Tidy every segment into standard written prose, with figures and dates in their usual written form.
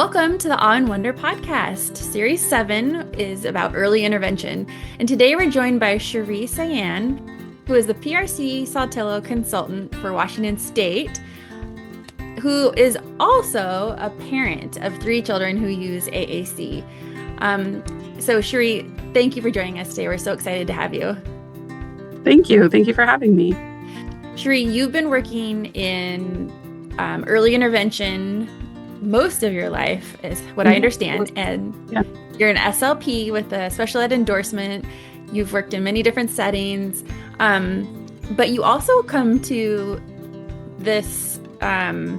Welcome to the Wonder Podcast. Series 7 is about early intervention, and today we're joined by Shari Sayan, who is the PRC-Saltillo consultant for Washington State, who is also a parent of 3 children who use AAC. So Shari, thank you for joining us today. We're so excited to have you. Thank you. Thank you for having me. Shari, you've been working in early intervention most of your life, is what I understand. And you're an SLP with a special ed endorsement. You've worked in many different settings, but you also come to this, the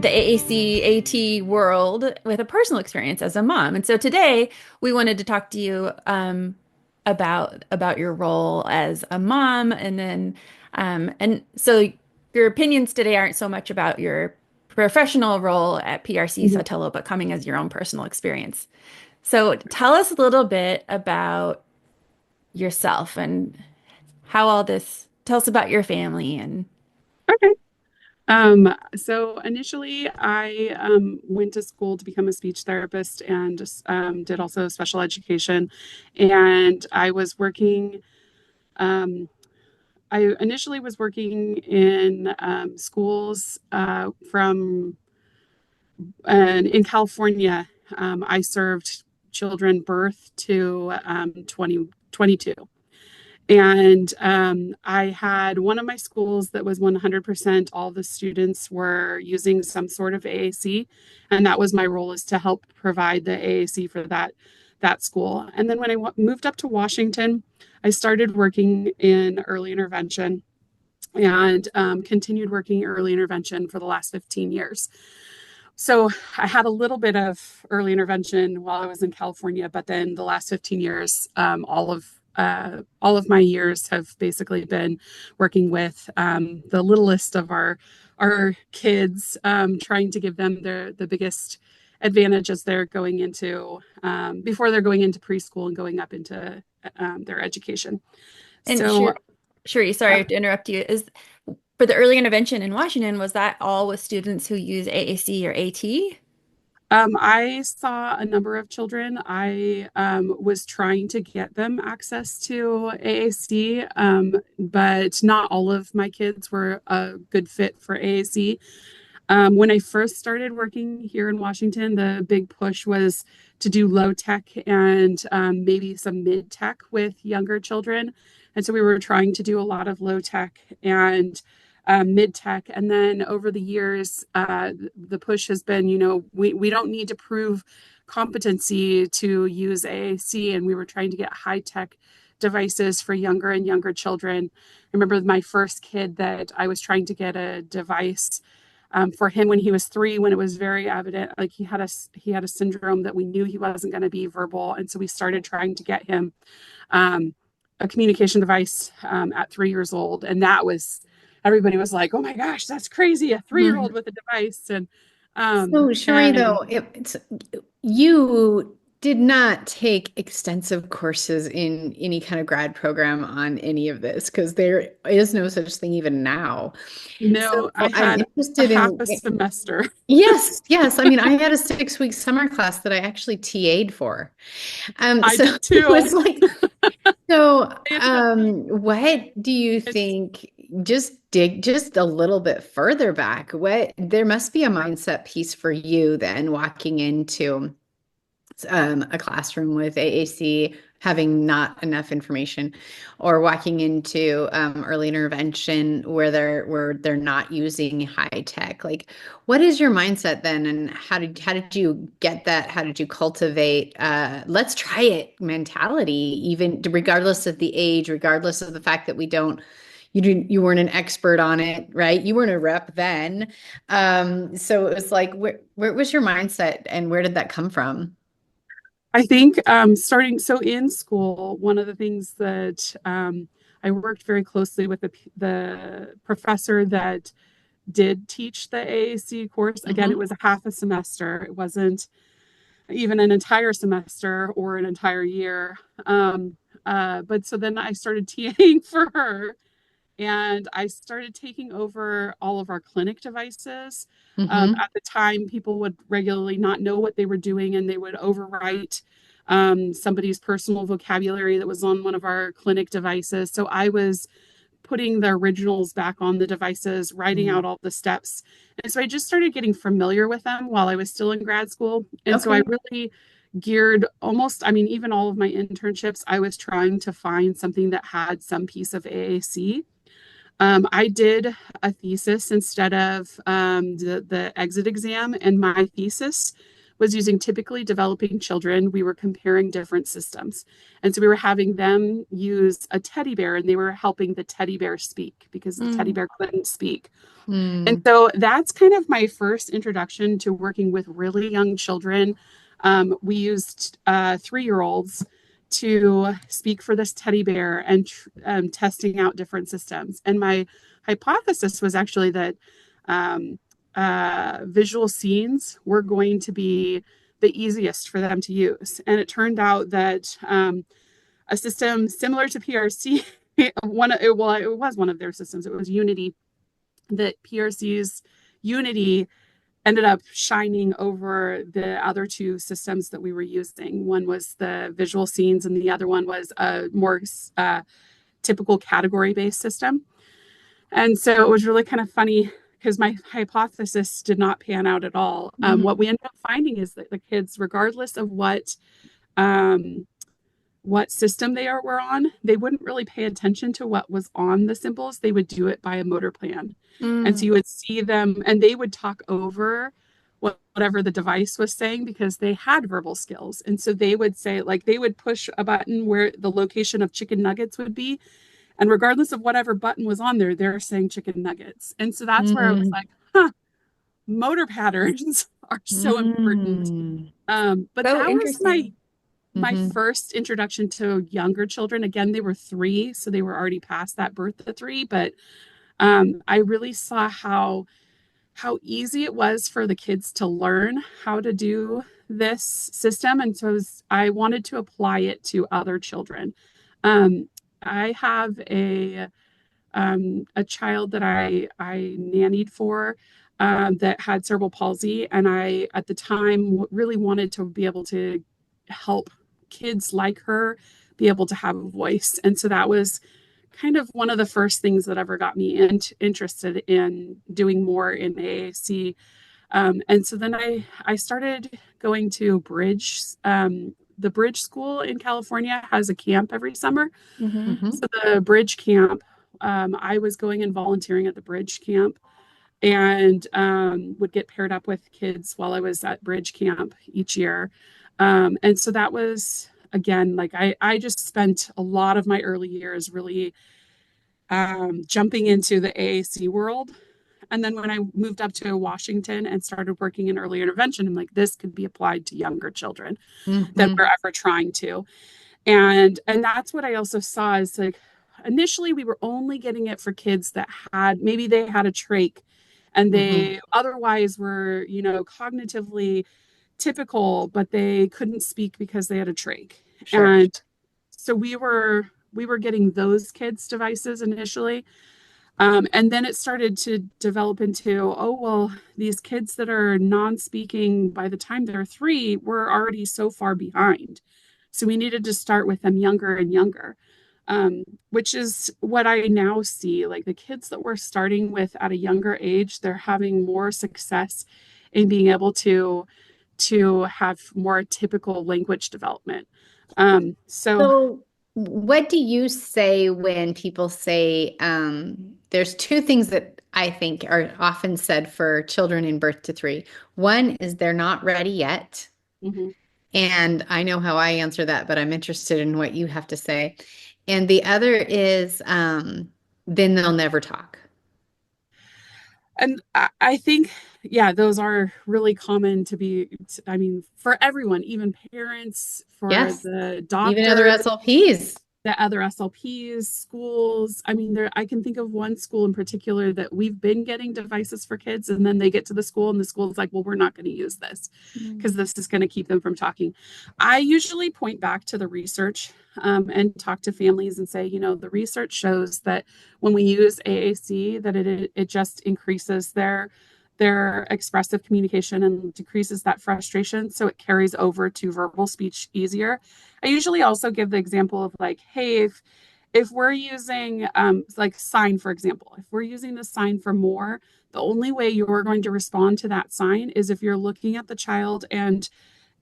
AAC AT world with a personal experience as a mom. And so today we wanted to talk to you about your role as a mom, and then and so your opinions today aren't so much about your professional role at PRC-Saltillo, but coming as your own personal experience. So tell us a little bit about yourself and how all this, tell us about your family. And Okay. So initially I went to school to become a speech therapist and just did also special education. And I was working, I initially was working in schools in California. I served children birth to 22. And I had one of my schools that was 100%, all the students were using some sort of AAC. And that was my role, is to help provide the AAC for that school. And then when I moved up to Washington, I started working in early intervention and continued working early intervention for the last 15 years. So I had a little bit of early intervention while I was in California, but then the last 15 years, all of my years have basically been working with the littlest of our kids, trying to give them the biggest advantage as they're going into before they're going into preschool and going up into their education. And so, Shari, sorry to interrupt you. Is for the early intervention in Washington, was that all with students who use AAC or AT? I saw a number of children. I was trying to get them access to AAC, but not all of my kids were a good fit for AAC. When I first started working here in Washington, the big push was to do low tech and maybe some mid tech with younger children. And so we were trying to do a lot of low tech and mid tech. And then over the years, the push has been, we don't need to prove competency to use AAC. And we were trying to get high tech devices for younger and younger children. I remember my first kid that I was trying to get a device for him when he was 3, when it was very evident, like he had a syndrome that we knew he wasn't going to be verbal. And so we started trying to get him a communication device at 3 years old. And everybody was like, oh my gosh, that's crazy, a 3-year-old with a device. And so Shari, though, you did not take extensive courses in any kind of grad program on any of this, because there is no such thing even now. No, so I had half a semester. Yes. I mean, I had a 6-week summer class that I actually TA'd for. I did too. It was like, so what do you think? Just dig just a little bit further back. There must be a mindset piece for you then, walking into a classroom with AAC, having not enough information, or walking into early intervention where they're not using high tech. Like, what is your mindset then, and how did you get that? How did you cultivate let's try it mentality, even regardless of the age, regardless of the fact that you weren't an expert on it, right? You weren't a rep then. So it was like, where was your mindset, and where did that come from? I think so in school, one of the things that I worked very closely with the professor that did teach the AAC course. Again, it was a half a semester. It wasn't even an entire semester or an entire year. But so then I started TAing for her. and I started taking over all of our clinic devices. Mm-hmm. At the time, people would regularly not know what they were doing, and they would overwrite somebody's personal vocabulary that was on one of our clinic devices. So I was putting the originals back on the devices, writing out all the steps. And so I just started getting familiar with them while I was still in grad school. And so I really geared almost, I mean, even all of my internships, I was trying to find something that had some piece of AAC. I did a thesis instead of the exit exam, and my thesis was using typically developing children. We were comparing different systems. And so we were having them use a teddy bear, and they were helping the teddy bear speak because the teddy bear couldn't speak. And so that's kind of my first introduction to working with really young children. We used 3-year-olds to speak for this teddy bear and testing out different systems. And my hypothesis was actually that visual scenes were going to be the easiest for them to use. And it turned out that a system similar to PRC, it was one of their systems. It was Unity, that PRC's Unity ended up shining over the other 2 systems that we were using. One was the visual scenes, and the other one was a more typical category-based system. And so it was really kind of funny because my hypothesis did not pan out at all. What we ended up finding is that the kids, regardless of what system they were on, they wouldn't really pay attention to what was on the symbols. They would do it by a motor plan. And so you would see them, and they would talk over whatever the device was saying because they had verbal skills. And so they would say, like, they would push a button where the location of chicken nuggets would be. And regardless of whatever button was on there, they're saying chicken nuggets. And so that's where I was like, motor patterns are so important. But So that was my interesting. first introduction to younger children. Again, they were 3, so they were already past that birth to 3. But I really saw how easy it was for the kids to learn how to do this system. And so I wanted to apply it to other children. I have a child that I nannied for that had cerebral palsy, and I at the time really wanted to be able to help kids like her be able to have a voice. And so that was kind of one of the first things that ever got me interested in doing more in AAC. And so then I started going to Bridge. The Bridge School in California has a camp every summer. So the Bridge camp, I was going and volunteering at the Bridge camp, and would get paired up with kids while I was at Bridge camp each year. And so that was, again, like I just spent a lot of my early years really jumping into the AAC world. And then when I moved up to Washington and started working in early intervention, I'm like, this could be applied to younger children than we're ever trying to. And that's what I also saw is, like, initially we were only getting it for kids that maybe they had a trach and they otherwise were, cognitively typical, but they couldn't speak because they had a trach. Sure. And so we were getting those kids' devices initially. And then it started to develop into, oh, well, these kids that are non-speaking by the time they're 3, we're already so far behind. So we needed to start with them younger and younger, which is what I now see. Like, the kids that we're starting with at a younger age, they're having more success in being able to have more typical language development. So what do you say when people say, there's 2 things that I think are often said for children in birth to 3. One is they're not ready yet. And I know how I answer that, but I'm interested in what you have to say. And the other is, then they'll never talk. And I think, yeah, those are really common to be, I mean, for everyone, even parents, for the doctors. Even other SLPs. the other SLPs, schools. I mean, I can think of one school in particular that we've been getting devices for kids, and then they get to the school and the school's like, well, we're not going to use this because this is going to keep them from talking. I usually point back to the research and talk to families and say, you know, the research shows that when we use AAC, that it just increases their expressive communication and decreases that frustration. So it carries over to verbal speech easier. I usually also give the example of like, hey, if we're using like sign, for example, if we're using the sign for more, the only way you're going to respond to that sign is if you're looking at the child and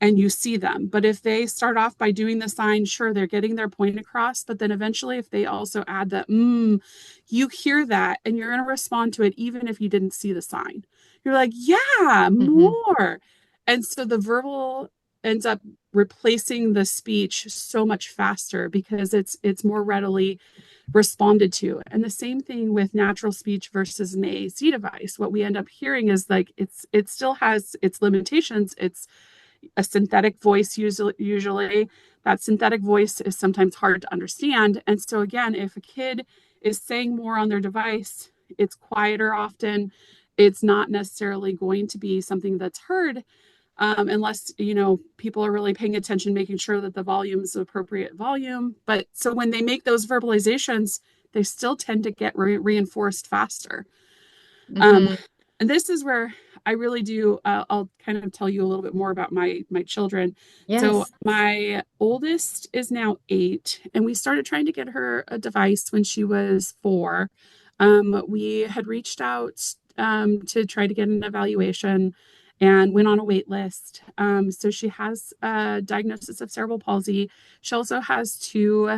you see them. But if they start off by doing the sign, sure, they're getting their point across. But then eventually, if they also add that, you hear that and you're going to respond to it, even if you didn't see the sign. You're like, yeah, more. And so the verbal ends up replacing the speech so much faster because it's more readily responded to. And the same thing with natural speech versus an AAC device. What we end up hearing is like it still has its limitations. It's a synthetic voice usually. That synthetic voice is sometimes hard to understand. And so again, if a kid is saying more on their device, it's quieter often. It's not necessarily going to be something that's heard unless, you know, people are really paying attention, making sure that the volume is the appropriate volume. But so when they make those verbalizations, they still tend to get reinforced faster. And this is where I really do, I'll kind of tell you a little bit more about my children. Yes. So my oldest is now 8, and we started trying to get her a device when she was 4. We had reached out to try to get an evaluation and went on a wait list. So she has a diagnosis of cerebral palsy. She also has 2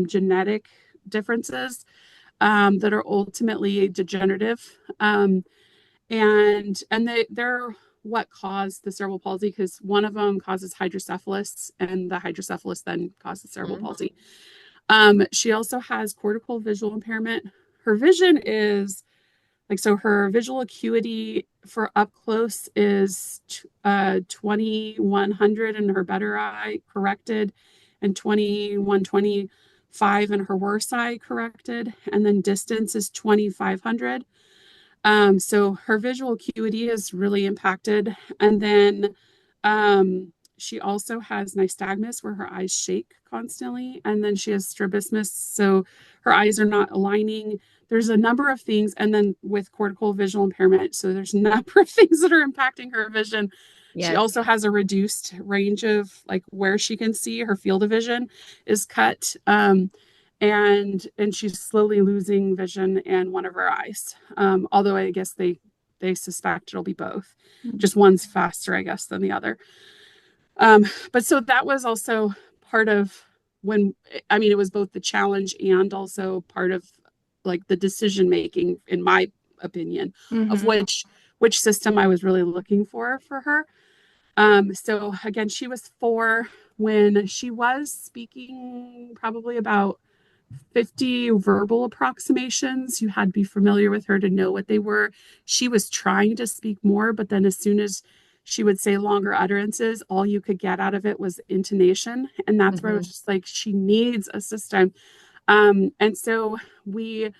genetic differences that are ultimately degenerative. And they're what caused the cerebral palsy, because one of them causes hydrocephalus, and the hydrocephalus then causes cerebral palsy. She also has cortical visual impairment. Her vision is like, so her visual acuity for up close is 2100 in her better eye corrected, and 2125 in her worse eye corrected, and then distance is 2500. So her visual acuity is really impacted. And then she also has nystagmus, where her eyes shake constantly. And then she has strabismus, so her eyes are not aligning. There's a number of things. And then with cortical visual impairment, so there's a number of things that are impacting her vision. Yes. She also has a reduced range of like where she can see. Her field of vision is cut. And she's slowly losing vision in one of her eyes. Although I guess they suspect it'll be both. Just one's faster, I guess, than the other. But so that was also part of it was both the challenge and also part of like the decision making, in my opinion, of which system I was really looking for her. So again, she was 4 when she was speaking probably about 50 verbal approximations. You had to be familiar with her to know what they were. She was trying to speak more, but then as soon as she would say longer utterances, all you could get out of it was intonation. And that's where I was just like, she needs a system. And so we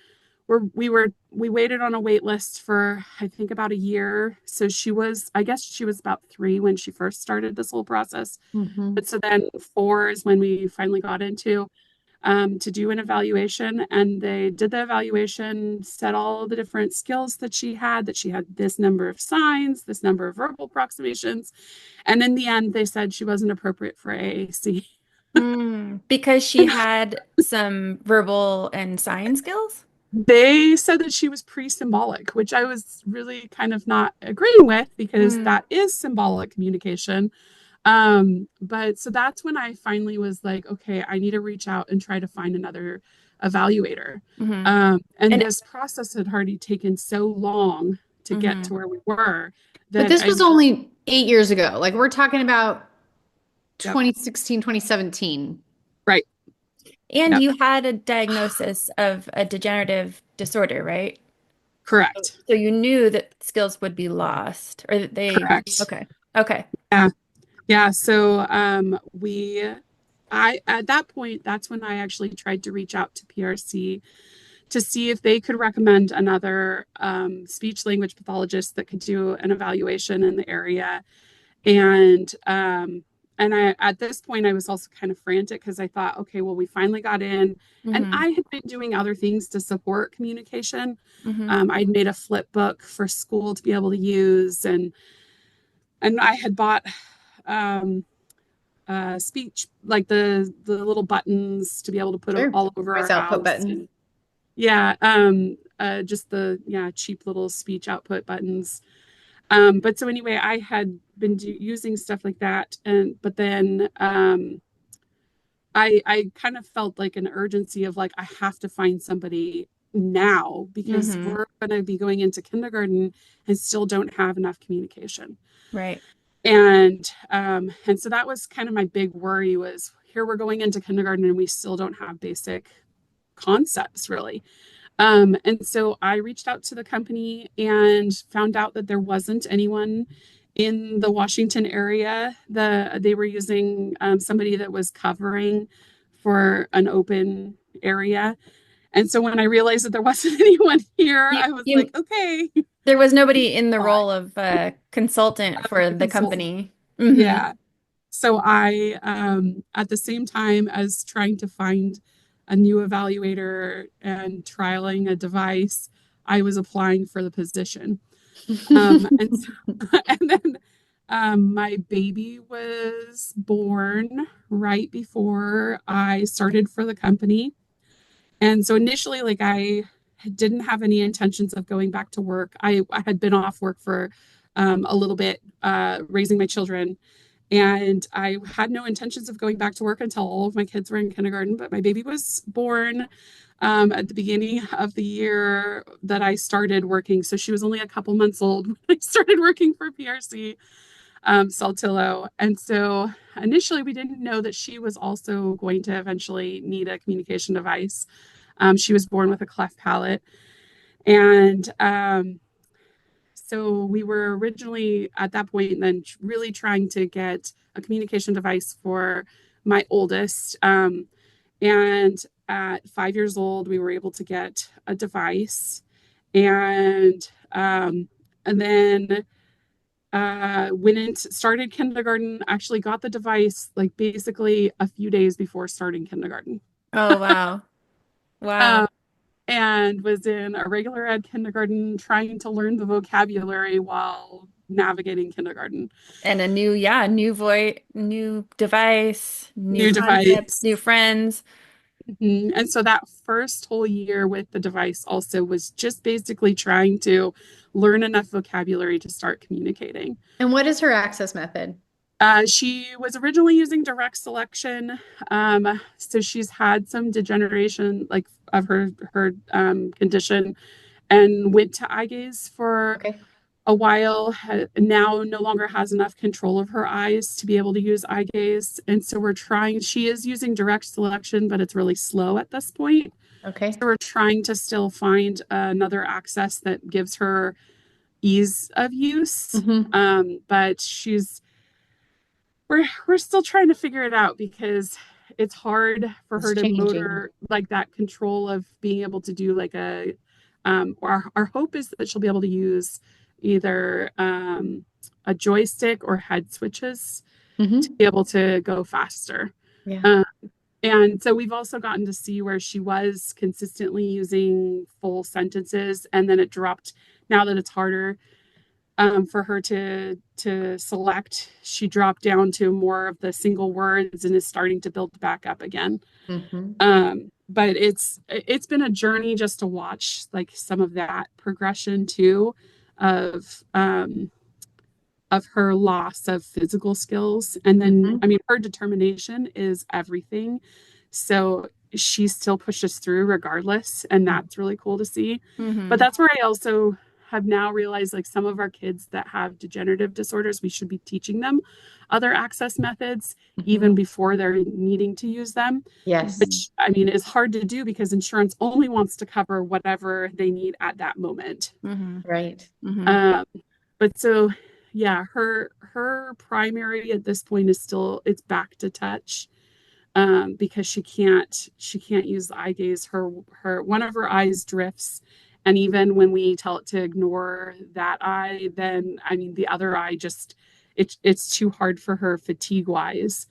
waited on a wait list for, I think, about a year. So she was about 3 when she first started this whole process. But so then 4 is when we finally got into to do an evaluation, and they did the evaluation, said all the different skills that she had this number of signs, this number of verbal approximations. And in the end, they said she wasn't appropriate for AAC. Because she had some verbal and sign skills? They said that she was pre-symbolic, which I was really kind of not agreeing with, because that is symbolic communication. But so that's when I finally was like, okay, I need to reach out and try to find another evaluator. And this process had already taken so long to get to where we were. But this was only 8 years ago. Like, we're talking about 2016, 2017. Right. And you had a diagnosis of a degenerative disorder, right? Correct. So you knew that skills would be lost, or that they. Correct. Okay. Yeah. So we at that point, that's when I actually tried to reach out to PRC to see if they could recommend another speech language pathologist that could do an evaluation in the area. And I, at this point, I was also kind of frantic because I thought, okay, well, we finally got in. And I had been doing other things to support communication. I'd made a flip book for school to be able to use, and I had bought speech, like the little buttons to be able to put all over our output house. buttons. And, just the cheap little speech output buttons. But so anyway, I had been using stuff like that, but then I kind of felt like an urgency of like I have to find somebody now because we're going to be going into kindergarten and still don't have enough communication. Right. And so that was kind of my big worry was here we're going into kindergarten and we still don't have basic concepts really. And so I reached out to the company and found out that there wasn't anyone in the Washington area. They were using somebody that was covering for an open area. And so when I realized that there wasn't anyone here, I was like, okay. There was nobody in the role of consultant for the company. Yeah. So I, at the same time as trying to find a new evaluator and trialing a device, I was applying for the position. And then my baby was born right before I started for the company. And so initially, like I didn't have any intentions of going back to work. I had been off work for a little bit, raising my children. And I had no intentions of going back to work until all of my kids were in kindergarten. But my baby was born at the beginning of the year that I started working. So she was only a couple months old when I started working for PRC-Saltillo. And so initially we didn't know that she was also going to eventually need a communication device. She was born with a cleft palate. And so we were originally at that point then really trying to get a communication device for my oldest. And at 5 years old, we were able to get a device. And then went into started kindergarten, actually got the device like basically a few days before starting kindergarten. Oh, wow. Wow. And was in a regular ed kindergarten trying to learn the vocabulary while navigating kindergarten. And a new voice, new device, New concepts, device. new friends. And so that first whole year with the device also was just basically trying to learn enough vocabulary to start communicating. And what is her access method? She was originally using direct selection. So she's had some degeneration like of her condition and went to eye gaze for a while. Now no longer has enough control of her eyes to be able to use eye gaze. And so she is using direct selection, but it's really slow at this point. Okay. So we're trying to still find another access that gives her ease of use. But we're still trying to figure it out because it's hard for her to motor like that control of being able to do like our hope is that she'll be able to use either a joystick or head switches to be able to go faster. And so we've also gotten to see where she was consistently using full sentences and then it dropped. Now that it's harder for her to select, she dropped down to more of the single words and is starting to build back up again. But it's been a journey just to watch like some of that progression too of her loss of physical skills. And then I mean her determination is everything. So she still pushes through regardless, and that's really cool to see. But that's where I also have now realized like some of our kids that have degenerative disorders, we should be teaching them other access methods even before they're needing to use them. Which I mean is hard to do because insurance only wants to cover whatever they need at that moment. But so yeah, her primary at this point is still it's back to touch. because she can't use the eye gaze. Her one of her eyes drifts, and even when we tell it to ignore that eye, then I mean the other eye just it's too hard for her fatigue wise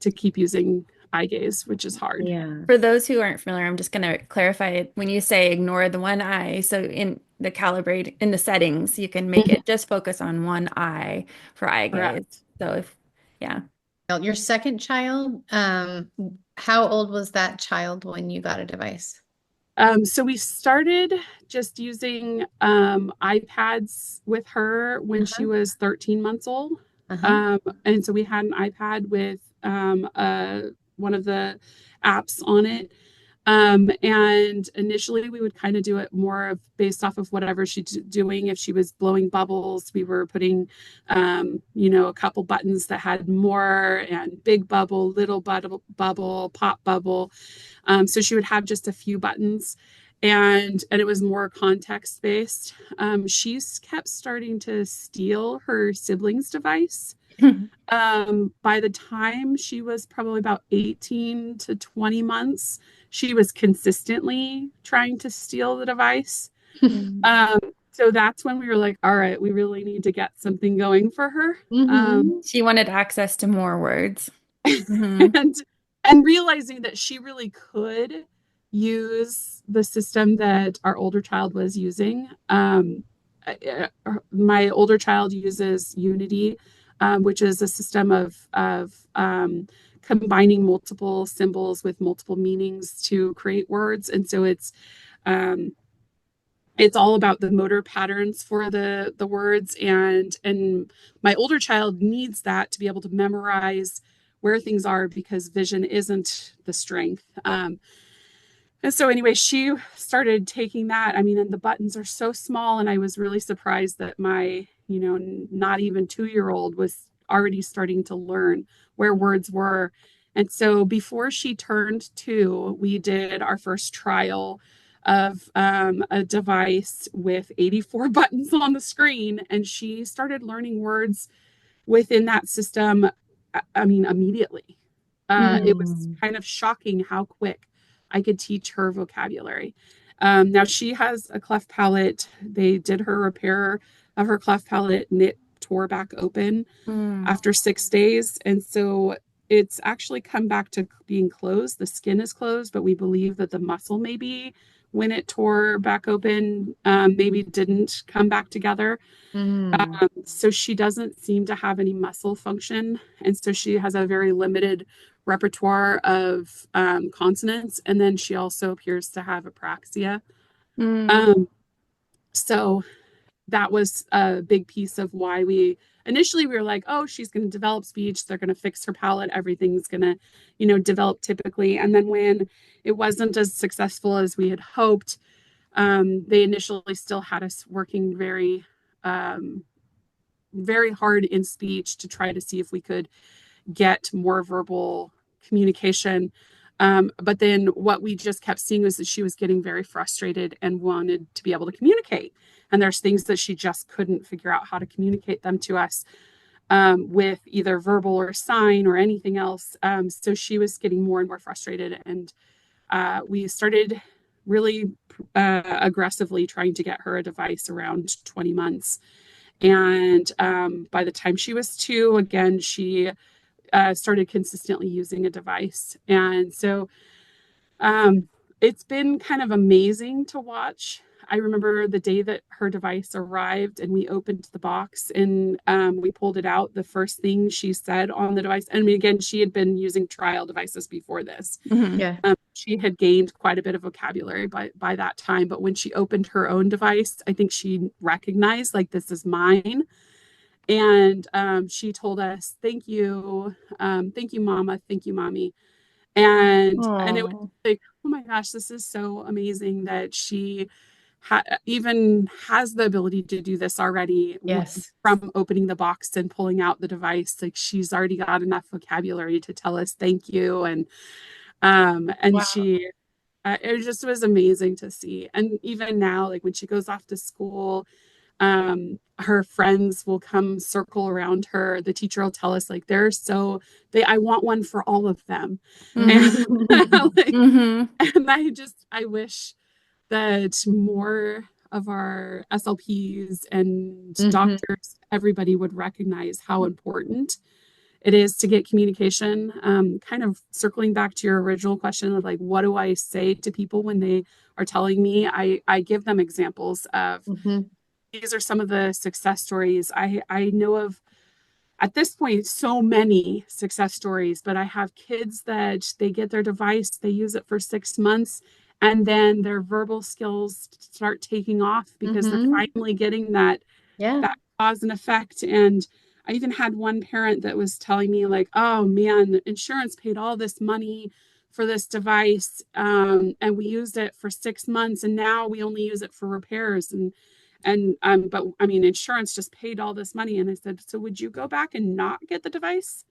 to keep using eye gaze, which is hard. Yeah. For those who aren't familiar, I'm just going to clarify when you say ignore the one eye. So in the calibrate in the settings, you can make it just focus on one eye for eye gaze. Correct. So if, yeah. Your second child, how old was that child when you got a device? So we started just using iPads with her when she was 13 months old. And so we had an iPad with one of the apps on it. And initially we would kind of do it more of based off of whatever she's doing. If she was blowing bubbles, we were putting, a couple buttons that had more and big bubble, little bubble, pop bubble. So she would have just a few buttons and it was more context based. She's kept starting to steal her sibling's device. By the time she was probably about 18 to 20 months, she was consistently trying to steal the device. So that's when we were like, all right, we really need to get something going for her. She wanted access to more words. And realizing that she really could use the system that our older child was using. My older child uses Unity, which is a system of combining multiple symbols with multiple meanings to create words. And so it's all about the motor patterns for the words. And my older child needs that to be able to memorize where things are because vision isn't the strength. And so anyway, she started taking that. I mean, and the buttons are so small. And I was really surprised that my, not even 2-year-old was already starting to learn where words were. And so before she turned 2, we did our first trial of a device with 84 buttons on the screen. And she started learning words within that system. I mean, immediately. It was kind of shocking how quick I could teach her vocabulary. Now she has a cleft palate. They did her repair of her cleft palate, and it tore back open after 6 days. And so it's actually come back to being closed. The skin is closed, but we believe that the muscle maybe when it tore back open, maybe didn't come back together. So she doesn't seem to have any muscle function. And so she has a very limited repertoire of consonants. And then she also appears to have apraxia. So that was a big piece of why initially we were like, oh, she's going to develop speech. They're going to fix her palate. Everything's going to, develop typically. And then when it wasn't as successful as we had hoped, they initially still had us working very, very hard in speech to try to see if we could get more verbal communication. But then what we just kept seeing was that she was getting very frustrated and wanted to be able to communicate. And there's things that she just couldn't figure out how to communicate them to us with either verbal or sign or anything else. So she was getting more and more frustrated. And we started really aggressively trying to get her a device around 20 months. And by the time she was 2, again, she started consistently using a device. And so it's been kind of amazing to watch. I remember the day that her device arrived and we opened the box and we pulled it out. The first thing she said on the device, and again, she had been using trial devices before this. She had gained quite a bit of vocabulary by that time. But when she opened her own device, I think she recognized, like, this is mine. And she told us, thank you, mama, thank you, mommy. And it was like, oh my gosh, this is so amazing that she even has the ability to do this already. Yes. From opening the box and pulling out the device, like she's already got enough vocabulary to tell us thank you. And wow. She it just was amazing to see. And even now, like when she goes off to school, Her friends will come circle around her. The teacher will tell us like I want one for all of them. Mm-hmm. And like, Mm-hmm. and I wish that more of our SLPs and doctors, everybody would recognize how important it is to get communication. Kind of circling back to your original question of like, what do I say to people when they are telling me? I give them examples of these are some of the success stories. I know of at this point so many success stories, but I have kids that they get their device, they use it for 6 months, and then their verbal skills start taking off because they're finally getting that cause and effect. And I even had one parent that was telling me like, oh man, insurance paid all this money for this device, and we used it for 6 months, and now we only use it for repairs. But I mean, insurance just paid all this money. And I said, so would you go back and not get the device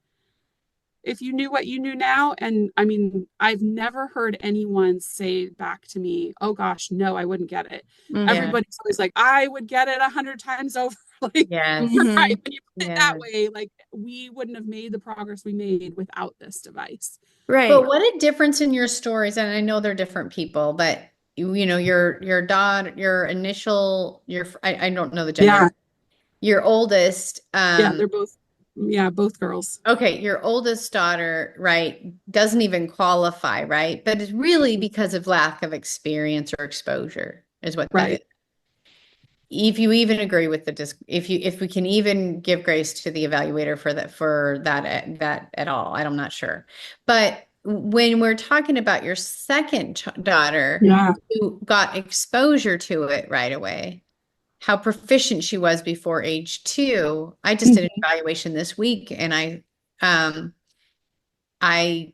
if you knew what you knew now? And I mean, I've never heard anyone say back to me, oh gosh, no, I wouldn't get it. Everybody's always like, I would get it 100 times over. Like, right, when you put it that way, like we wouldn't have made the progress we made without this device. Right. But what a difference in your stories. And I know they're different people, but you know, your daughter, I don't know the gender. Your oldest. They're both girls. Okay. Your oldest daughter, right, doesn't even qualify, right? But it's really because of lack of experience or exposure is what that is. If you even agree with if we can even give grace to the evaluator for that at all, I'm not sure. But when we're talking about your second daughter who got exposure to it right away, how proficient she was before age 2. I just did an evaluation this week, and I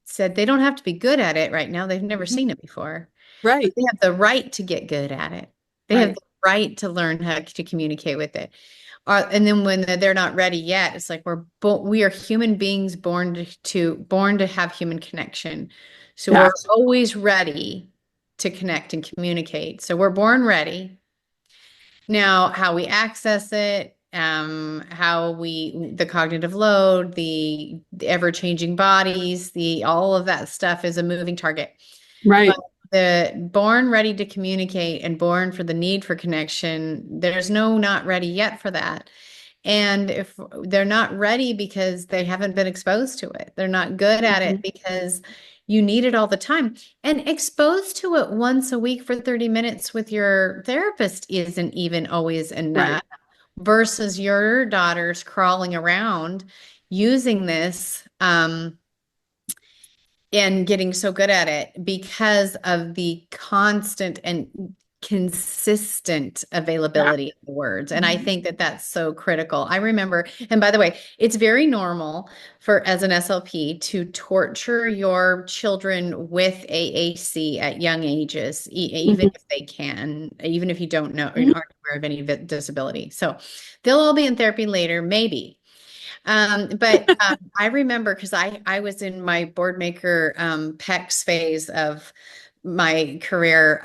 said they don't have to be good at it right now. They've never seen it before. Right. But they have the right to get good at it. They have the right to learn how to communicate with it. And then when they're not ready yet, it's like we are human beings born to have human connection. So we're always ready to connect and communicate. So we're born ready. Now, how we access it, the cognitive load, the ever-changing bodies, all of that stuff is a moving target. Right. But the born ready to communicate and born for the need for connection, there's not ready yet for that. And if they're not ready because they haven't been exposed to it, they're not good at it because you need it all the time. And exposed to it once a week for 30 minutes with your therapist isn't even always enough versus your daughters crawling around using this and getting so good at it because of the constant and consistent availability of the words. And I think that that's so critical. I remember, and by the way, it's very normal as an SLP to torture your children with AAC at young ages, even if they can, even if you don't know or aren't aware of any disability. So they'll all be in therapy later, maybe. But I remember because I was in my board maker PECS phase of my career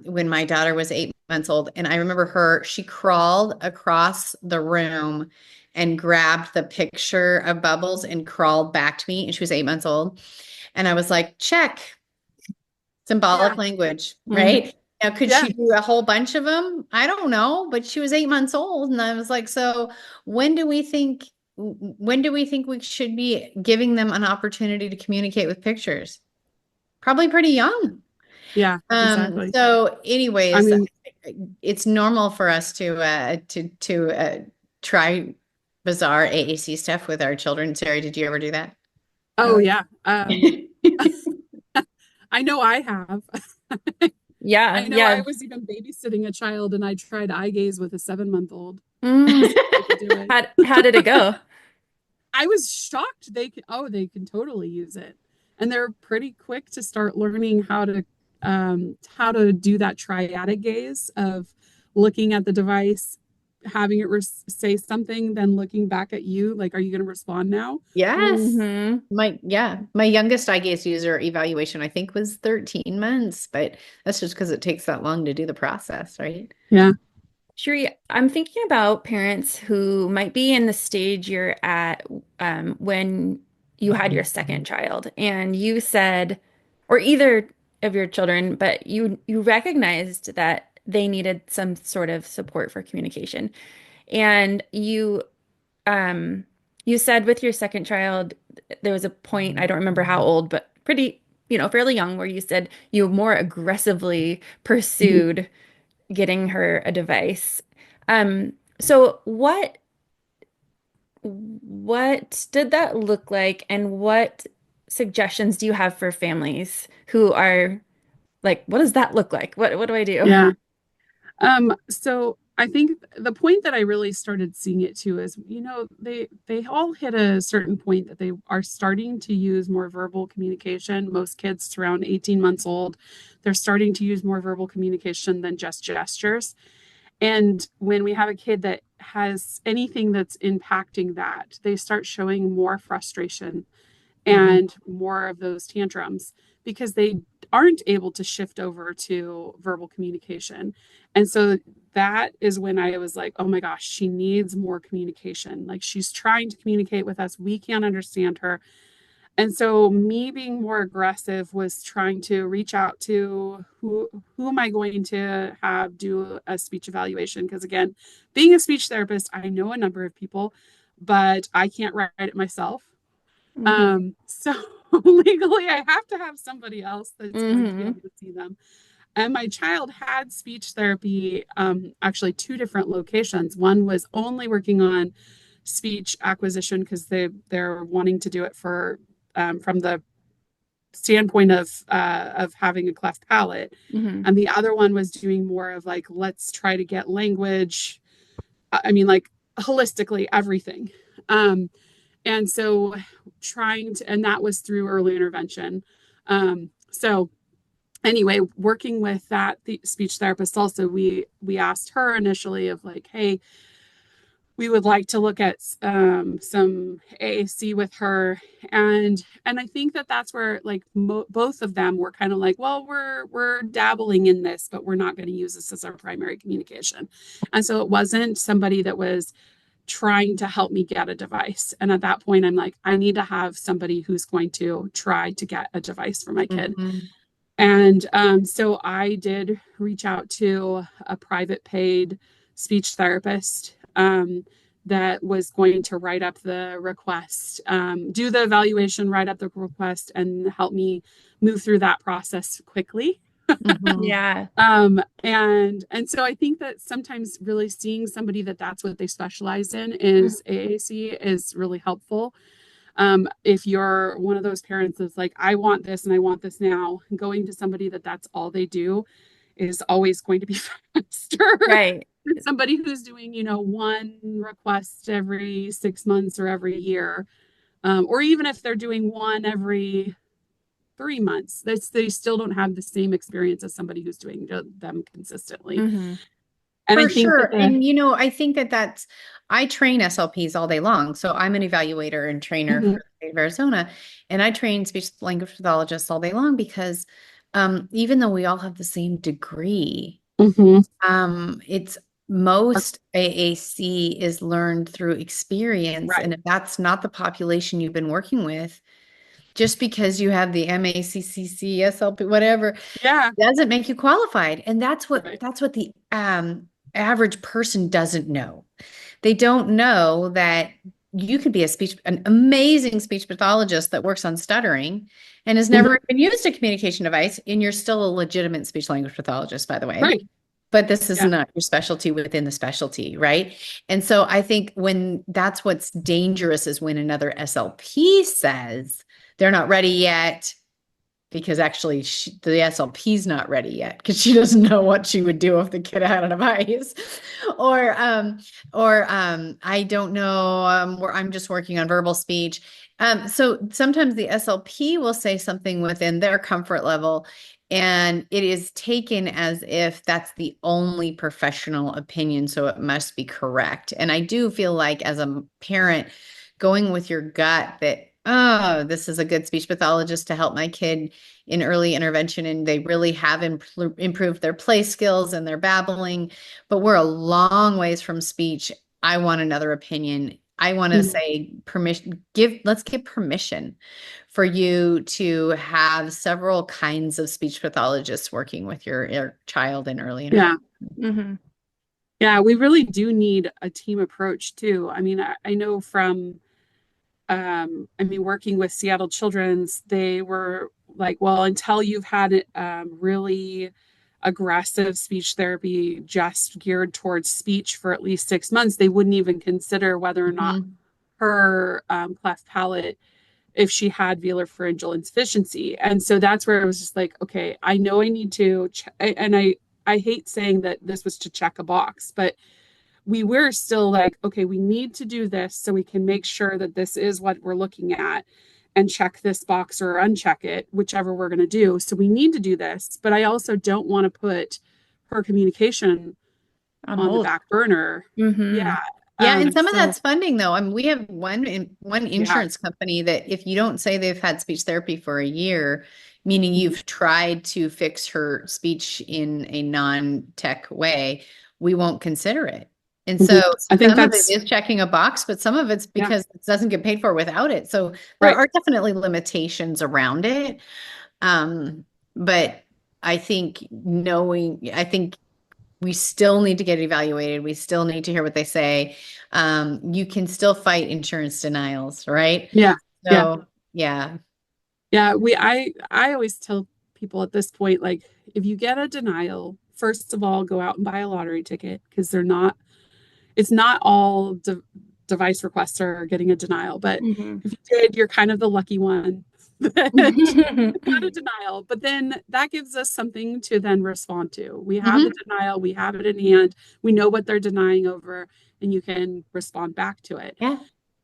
when my daughter was 8 months old. And I remember she crawled across the room and grabbed the picture of Bubbles and crawled back to me. And she was 8 months old. And I was like, check. Symbolic language, right? Now, could she do a whole bunch of them? I don't know, but she was 8 months old. And I was like, so when do we think we should be giving them an opportunity to communicate with pictures? Probably pretty young. Yeah, exactly. So anyways, I mean, it's normal for us to try bizarre AAC stuff with our children. Sarah, did you ever do that? Oh, yeah. I know I have. Yeah. I know I was even babysitting a child and I tried eye gaze with a 7-month-old. How did it go? I was shocked. They can totally use it. And they're pretty quick to start learning how to do that triadic gaze of looking at the device, having it say something, then looking back at you. Like, are you going to respond now? Yes. My youngest eye gaze user evaluation, I think, was 13 months, but that's just because it takes that long to do the process, right? Yeah. Shri, I'm thinking about parents who might be in the stage you're at when you had your second child, and you said, or either of your children, but you recognized that they needed some sort of support for communication, and um you said with your second child there was a point, I don't remember how old, but pretty, fairly young, where you said you more aggressively pursued getting her a device. So what did that look like, and what suggestions do you have for families who are like, what does that look like? What do I do? Yeah. So I think the point that I really started seeing it too is, they all hit a certain point that they are starting to use more verbal communication. Most kids around 18 months old, they're starting to use more verbal communication than just gestures. And when we have a kid that has anything that's impacting that, they start showing more frustration and more of those tantrums because they aren't able to shift over to verbal communication. And so that is when I was like, oh my gosh, she needs more communication. Like, she's trying to communicate with us. We can't understand her. And so me being more aggressive was trying to reach out to who am I going to have do a speech evaluation? Because again, being a speech therapist, I know a number of people, but I can't write it myself. So legally I have to have somebody else that's going to be able to see them. And my child had speech therapy, actually two different locations. One was only working on speech acquisition because they're wanting to do it for from the standpoint of having a cleft palate. And the other one was doing more of like, let's try to get language. I mean, like holistically everything. And so and that was through early intervention. So anyway, working with the speech therapist also, we asked her initially of like, hey, we would like to look at some AAC with her. And I think that's where like both of them were kind of like, well, we're dabbling in this, but we're not going to use this as our primary communication. And so it wasn't somebody that was trying to help me get a device. And at that point, I'm like, I need to have somebody who's going to try to get a device for my kid. And so I did reach out to a private paid speech therapist that was going to write up the request, do the evaluation, write up the request, and help me move through that process quickly. Yeah. And so I think that sometimes really seeing somebody that's what they specialize in is AAC is really helpful. If you're one of those parents that's like, I want this and I want this now, going to somebody that's all they do is always going to be faster. Right. Than somebody who's doing, one request every 6 months or every year. Or even if they're doing one every 3 months, they still don't have the same experience as somebody who's doing them consistently. And for sure. And, I think I train SLPs all day long. So I'm an evaluator and trainer for the state of Arizona. And I train speech language pathologists all day long because even though we all have the same degree, it's most AAC is learned through experience. Right. And if that's not the population you've been working with, just because you have the MACCC, SLP, whatever, doesn't make you qualified. And that's what the average person doesn't know. They don't know that you could be an amazing speech pathologist that works on stuttering and has never been used a communication device, and you're still a legitimate speech language pathologist, by the way. Right. But this is not your specialty within the specialty, right? And so I think that's what's dangerous is when another SLP says they're not ready yet, because actually the SLP is not ready yet because she doesn't know what she would do if the kid had a device, or I don't know, where I'm just working on verbal speech. So sometimes the SLP will say something within their comfort level, and it is taken as if that's the only professional opinion, so it must be correct. And I do feel like as a parent, going with your gut that oh, this is a good speech pathologist to help my kid in early intervention, and they really have improved their play skills and their babbling, but we're a long ways from speech. I want another opinion. I want to say permission, let's give permission for you to have several kinds of speech pathologists working with your child in early intervention. Yeah. Mm-hmm. Yeah, we really do need a team approach too. I mean, I know from working with Seattle Children's, they were like, well, until you've had really aggressive speech therapy just geared towards speech for at least 6 months, they wouldn't even consider whether or not her cleft palate, if she had velar pharyngeal insufficiency. And so that's where it was just like, okay, I know I need to, and I hate saying that this was to check a box, but we were still like, okay, we need to do this so we can make sure that this is what we're looking at and check this box or uncheck it, whichever we're going to do. So we need to do this, but I also don't want to put her communication on the back burner. Yeah. Yeah, and some of that's funding though. I mean, we have one insurance company that if you don't say they've had speech therapy for a year, meaning you've tried to fix her speech in a non-tech way, we won't consider it. And so I think some of it is checking a box, but some of it's because it doesn't get paid for without it. So there are definitely limitations around it. But I think we still need to get evaluated. We still need to hear what they say. You can still fight insurance denials, right? Yeah. So, yeah. I always tell people at this point, like, if you get a denial, first of all, go out and buy a lottery ticket, because it's not all device requests are getting a denial, but if you did, you're kind of the lucky one that got a denial. But then that gives us something to then respond to. We have the denial, we have it in hand, we know what they're denying over, and you can respond back to it. Yeah.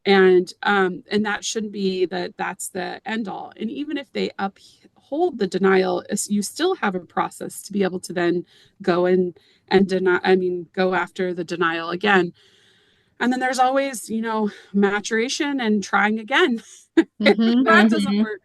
And that shouldn't be that's the end all. And even if they uphold the denial, you still have a process to be able to then go and go after the denial again. And then there's always, maturation and trying again. That doesn't work.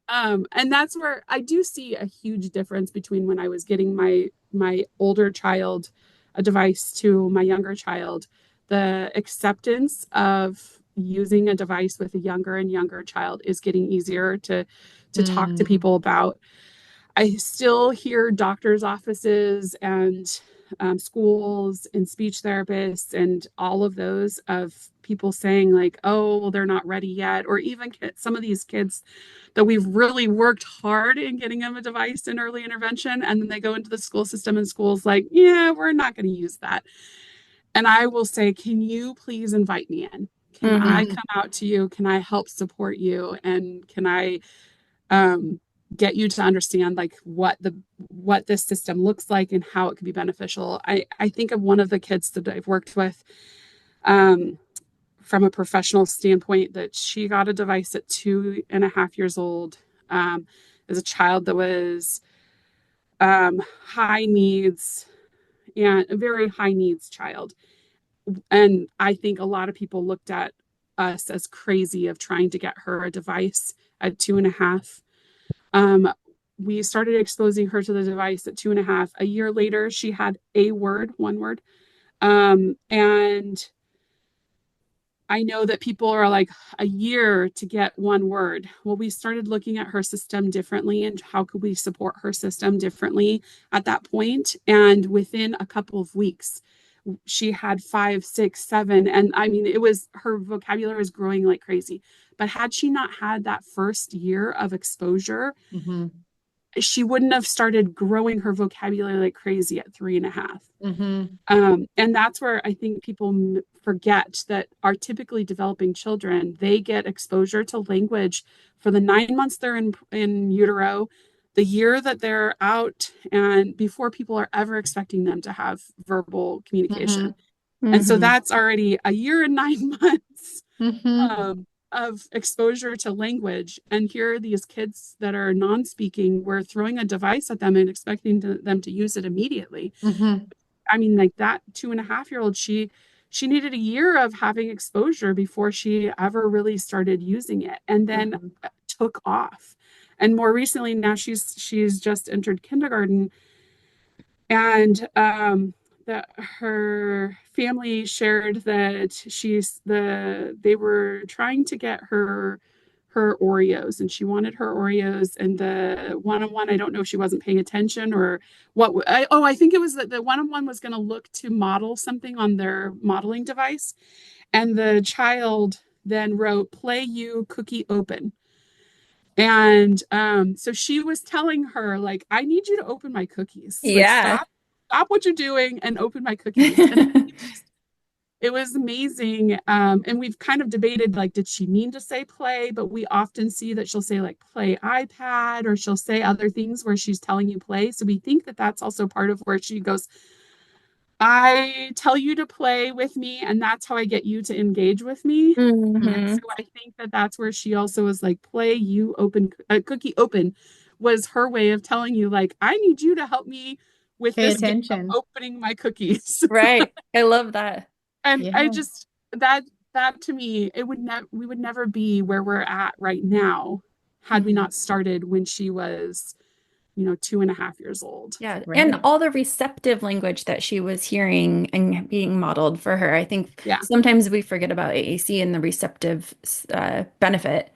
And that's where I do see a huge difference between when I was getting my older child a device to my younger child. The acceptance of using a device with a younger and younger child is getting easier to talk to people about. I still hear doctors' offices and schools and speech therapists and all of those of people saying like, oh, well, they're not ready yet. Or even some of these kids that we've really worked hard in getting them a device in early intervention, and then they go into the school system and school's like, yeah, we're not going to use that. And I will say, can you please invite me in? Can I come out to you? Can I help support you? And can I get you to understand like what this system looks like and how it can be beneficial? I think of one of the kids that I've worked with from a professional standpoint, that she got a device at 2.5 years old, as a child that was high needs, and a very high needs child. And I think a lot of people looked at us as crazy of trying to get her a device at 2.5. We started exposing her to the device at 2.5. A year later, she had one word. And I know that people are like, a year to get one word. Well, we started looking at her system differently and how could we support her system differently at that point. And within a couple of weeks, she had 5, 6, 7. And I mean, her vocabulary was growing like crazy. But had she not had that first year of exposure, she wouldn't have started growing her vocabulary like crazy at 3.5. And that's where I think people forget that our typically developing children, they get exposure to language for the 9 months they're in utero, the year that they're out, and before people are ever expecting them to have verbal communication. And so that's already a year and 9 months of exposure to language. And here are these kids that are non-speaking, we're throwing a device at them and expecting them to use it immediately. I mean, like that 2.5-year-old, she she needed a year of having exposure before she ever really started using it, and then took off. And more recently, now she's just entered kindergarten, and that her family shared that they were trying to get her Oreos, and she wanted her Oreos, and the one-on-one, I don't know if she wasn't paying attention or what. I think it was that the one-on-one was going to look to model something on their modeling device, and the child then wrote, "Play you cookie open." And so she was telling her, like, I need you to open my cookies. Like, Yeah. stop what you're doing and open my cookies. And it was amazing. And we've kind of debated, like, did she mean to say play? But we often see that she'll say, like, play iPad, or she'll say other things where she's telling you play. So we think that that's also part of where she goes, I tell you to play with me, and that's how I get you to engage with me. Mm-hmm. So I think that that's where she also was like, play you open, cookie open was her way of telling you, like, I need you to help me with Pay this game of attention. opening my cookies. Right. I love that. And Yeah. I just, that to me, we would never be where we're at right now had we not started when she was, 2.5 years old. Yeah. Right. And all the receptive language that she was hearing and being modeled for her. I think Yeah. sometimes we forget about AAC and the receptive benefit.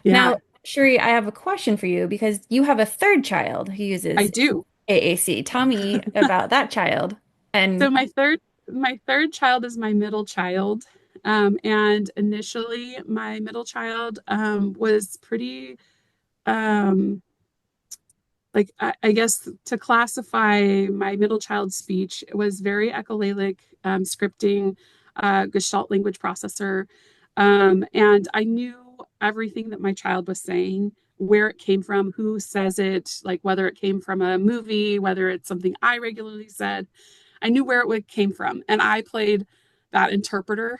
Yeah, Now, Shari, I have a question for you because you have a third child who I uses do. AAC. Tell me about that child. So And my third child is my middle child. And initially my middle child was pretty like I guess to classify my middle child's speech, it was very echolalic, scripting, Gestalt language processor. And I knew everything that my child was saying, where it came from, who says it, like whether it came from a movie, whether it's something I regularly said. I knew where it came from. And I played that interpreter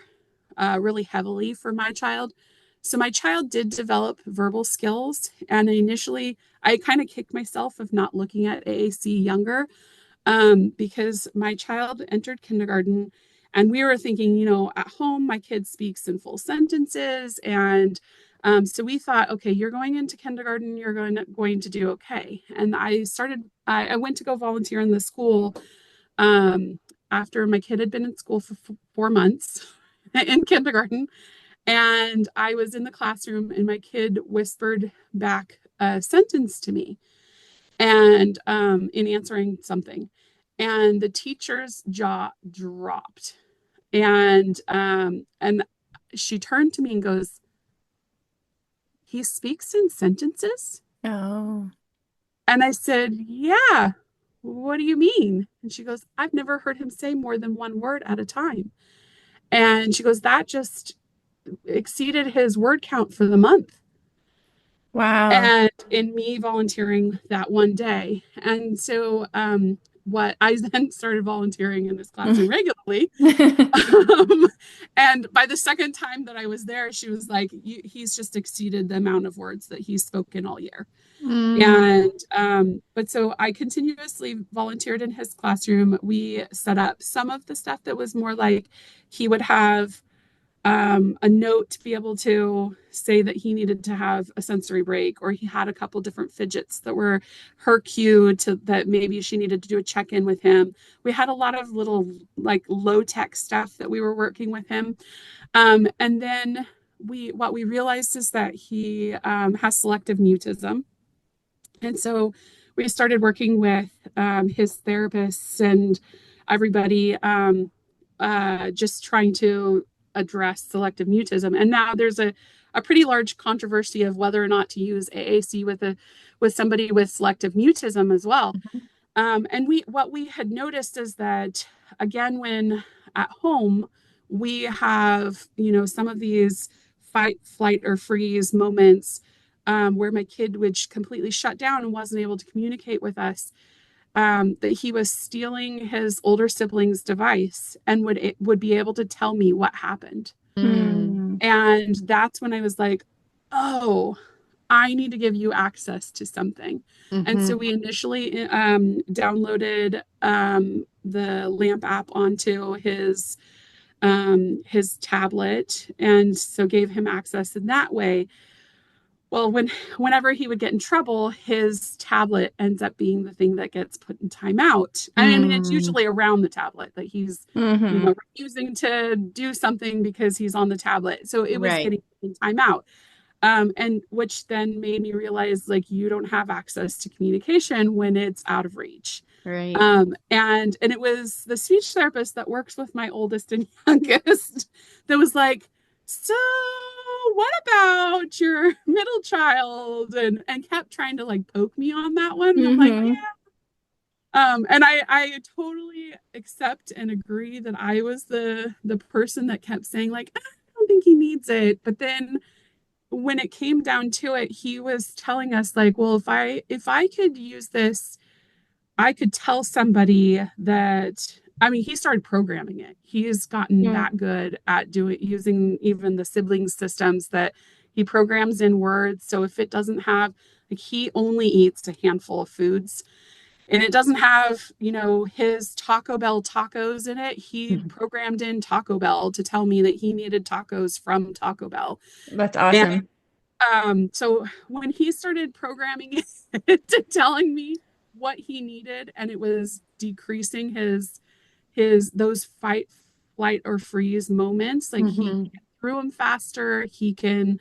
really heavily for my child. So my child did develop verbal skills. And initially, I kind of kicked myself of not looking at AAC younger, because my child entered kindergarten, and we were thinking, at home, my kid speaks in full sentences. And so we thought, okay, you're going into kindergarten, you're going to do okay. And I went to go volunteer in the school after my kid had been in school for 4 months in kindergarten. And I was in the classroom, and my kid whispered back a sentence to me, and in answering something. And the teacher's jaw dropped. And she turned to me and goes, he speaks in sentences? oh, And I said, yeah. What do you mean? And she goes, I've never heard him say more than one word at a time. And she goes, that just exceeded his word count for the month. wow. And in me volunteering that one day. And so what I then started volunteering in this classroom regularly. And by the second time that I was there, she was like, he's just exceeded the amount of words that he's spoken all year. And but so I continuously volunteered in his classroom. We set up some of the stuff that was more like he would have a note to be able to say that he needed to have a sensory break, or he had a couple different fidgets that were her cue to that maybe she needed to do a check-in with him. We had a lot of little like low-tech stuff that we were working with him. And then what we realized is that he has selective mutism. And so we started working with his therapists and everybody, just trying to address selective mutism. And now there's a pretty large controversy of whether or not to use AAC with somebody with selective mutism as well. And what we had noticed is that, again, when at home we have some of these fight, flight, or freeze moments, where my kid would completely shut down and wasn't able to communicate with us, that he was stealing his older sibling's device and would be able to tell me what happened. And that's when I was like, oh, I need to give you access to something. And so we initially downloaded the LAMP app onto his his tablet, and so gave him access in that way. Well, whenever he would get in trouble, his tablet ends up being the thing that gets put in timeout. And I mean, it's usually around the tablet that he's, refusing to do something because he's on the tablet. So it was getting in timeout. And which then made me realize, like, you don't have access to communication when it's out of reach. Right. And it was the speech therapist that works with my oldest and youngest that was like, so what about your middle child? And kept trying to like poke me on that one. And I'm like, yeah. And I totally accept and agree that I was the person that kept saying like, I don't think he needs it. But then when it came down to it, he was telling us like, well, if I could use this, I could tell somebody that, I mean, he started programming it. He's gotten that good at using even the sibling systems that he programs in words. So if it doesn't have, like, he only eats a handful of foods and it doesn't have, his Taco Bell tacos in it. He programmed in Taco Bell to tell me that he needed tacos from Taco Bell. That's awesome. And, so when he started programming it to telling me what he needed, and it was decreasing his those fight, flight, or freeze moments, like he can get through them faster, he can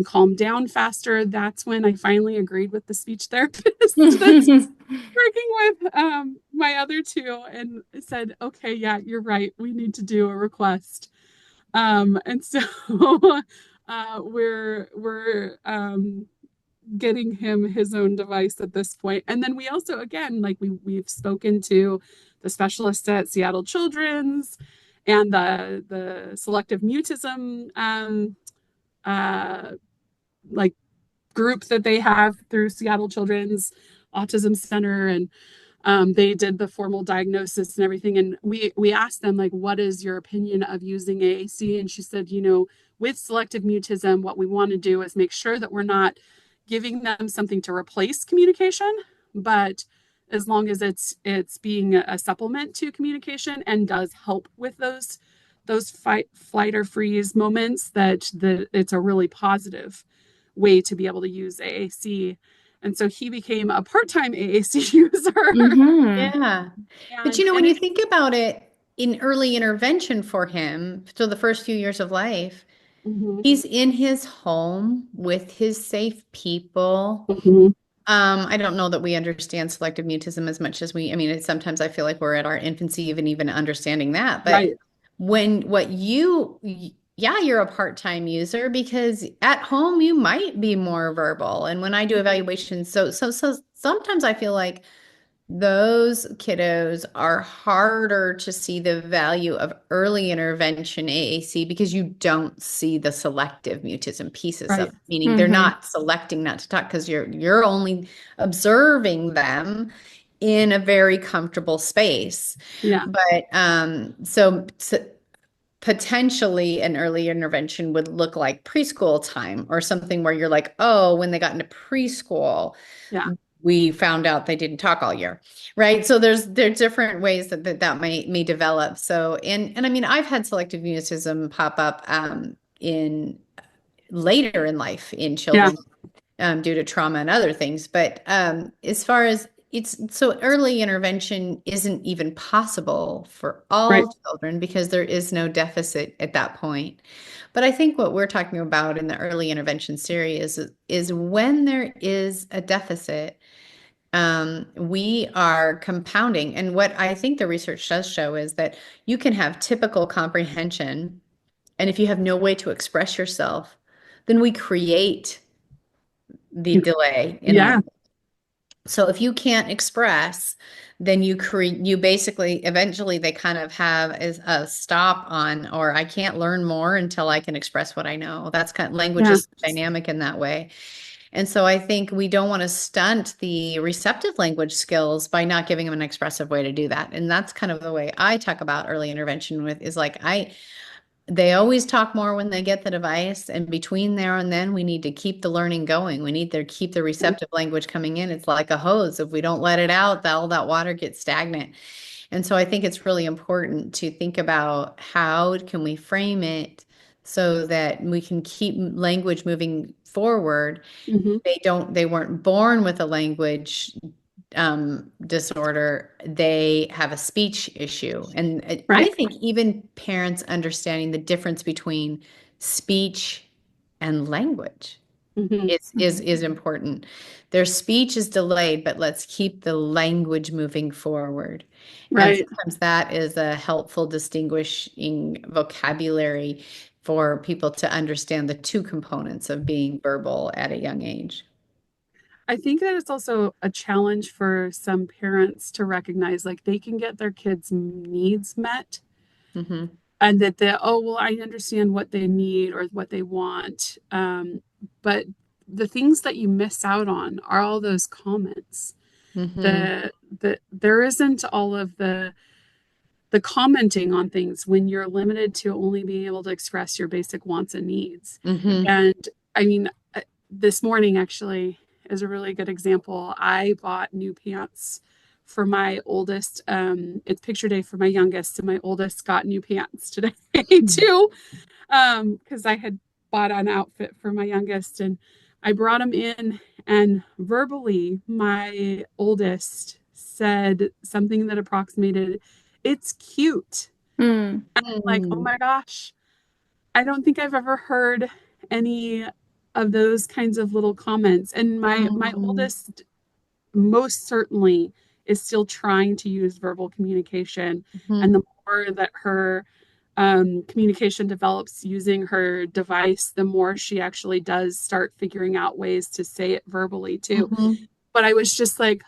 calm down faster. That's when I finally agreed with the speech therapist that's working with my other two, and said, okay, yeah, you're right, we need to do a request. And so we're getting him his own device at this point. And then we also, again, like we've spoken to the specialists at Seattle Children's and the selective mutism like group that they have through Seattle Children's Autism Center, and they did the formal diagnosis and everything. And we asked them, like, what is your opinion of using AAC? And she said, with selective mutism, what we want to do is make sure that we're not giving them something to replace communication, but as long as it's being a supplement to communication and does help with those fight, flight, or freeze moments, that it's a really positive way to be able to use AAC. And so he became a part-time AAC user. Yeah. But when you think about it, in early intervention for him, so the first few years of life, he's in his home with his safe people. I don't know that we understand selective mutism as much as sometimes I feel like we're at our infancy even understanding that. But you're a part-time user, because at home you might be more verbal. And when I do evaluations, so sometimes I feel like those kiddos are harder to see the value of early intervention AAC, because you don't see the selective mutism pieces of it, meaning they're not selecting not to talk, because you're only observing them in a very comfortable space. Yeah. But so potentially an early intervention would look like preschool time, or something where you're like, oh, when they got into preschool, we found out they didn't talk all year, right? So there's different ways that may develop. So, and I mean, I've had selective mutism pop up in later in life in children due to trauma and other things. But as far as so early intervention isn't even possible for all children, because there is no deficit at that point. But I think what we're talking about in the early intervention series is when there is a deficit, we are compounding. And what I think the research does show is that you can have typical comprehension, and if you have no way to express yourself, then we create the delay in learning. So if you can't express, then you basically, eventually they kind of have a stop on, or I can't learn more until I can express what I know. That's kind of, language is dynamic in that way. And so I think we don't want to stunt the receptive language skills by not giving them an expressive way to do that. And that's kind of the way I talk about early intervention is like, they always talk more when they get the device, and between there and then we need to keep the learning going. We need to keep the receptive language coming in. It's like a hose. If we don't let it out, all that water gets stagnant. And so I think it's really important to think about how can we frame it so that we can keep language moving forward. They weren't born with a language disorder. They have a speech issue. And I think even parents understanding the difference between speech and language is important. Their speech is delayed, but let's keep the language moving forward. And sometimes that is a helpful distinguishing vocabulary for people to understand the two components of being verbal at a young age. I think that it's also a challenge for some parents to recognize, like, they can get their kids' needs met, and that I understand what they need or what they want. But the things that you miss out on are all those comments. There isn't all of the commenting on things when you're limited to only being able to express your basic wants and needs. And I mean, this morning actually is a really good example. I bought new pants for my oldest. It's picture day for my youngest, and my oldest got new pants today too, because I had bought an outfit for my youngest, and I brought him in, and verbally my oldest said something that approximated, "It's cute." And I'm like, oh my gosh, I don't think I've ever heard any of those kinds of little comments. And my oldest most certainly is still trying to use verbal communication. And the more that her communication develops using her device, the more she actually does start figuring out ways to say it verbally too. But I was just like,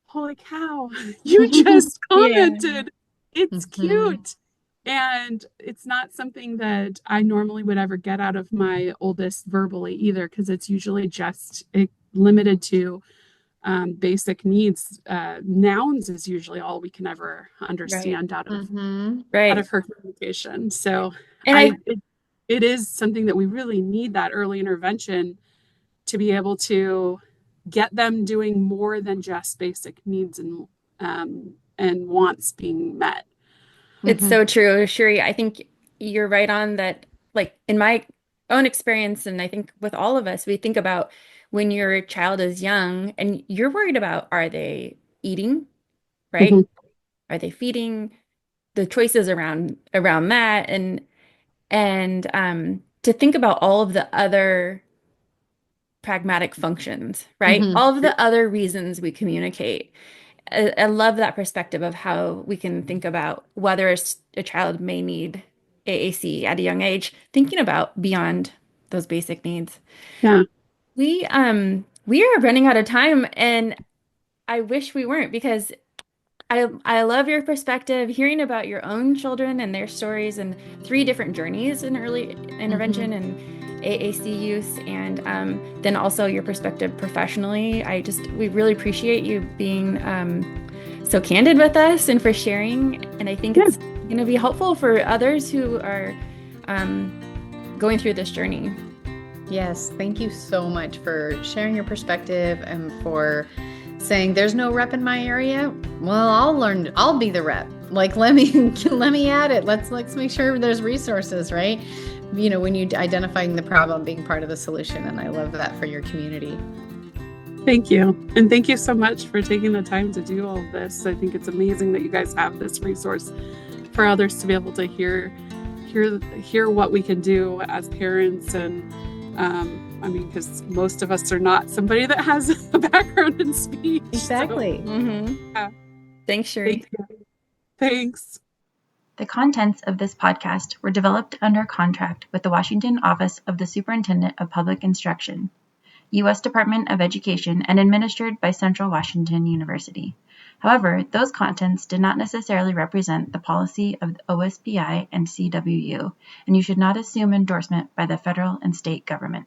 holy cow, you just commented, it's cute. And it's not something that I normally would ever get out of my oldest verbally either, because it's usually just limited to basic needs. Nouns is usually all we can ever understand out of her communication. So it is something that we really need, that early intervention, to be able to get them doing more than just basic needs and wants being met. It's so true, Shari. I think you're right on that. Like, in my own experience, and I think with all of us, we think about when your child is young and you're worried about, are they eating, right? Are they feeding? The choices around that, and to think about all of the other pragmatic functions, right? All of the other reasons we communicate. I love that perspective of how we can think about whether a child may need AAC at a young age, thinking about beyond those basic needs. Yeah. We are running out of time, and I wish we weren't, because I love your perspective, hearing about your own children and their stories, and 3 different journeys in early intervention and AAC use, and then also your perspective professionally. We really appreciate you being so candid with us and for sharing. And I think it's going to be helpful for others who are going through this journey. Yes, thank you so much for sharing your perspective and for saying there's no rep in my area. Well, I'll be the rep. Like, let me add it. Let's make sure there's resources, right? You know, when you identifying the problem, being part of the solution. And I love that for your community. Thank you. And thank you so much for taking the time to do all of this. I think it's amazing that you guys have this resource for others to be able to hear what we can do as parents. And I mean, because most of us are not somebody that has a background in speech. Exactly. So, Thanks, Shari. Thanks. The contents of this podcast were developed under contract with the Washington Office of the Superintendent of Public Instruction, U.S. Department of Education, and administered by Central Washington University. However, those contents did not necessarily represent the policy of the OSPI and CWU, and you should not assume endorsement by the federal and state government.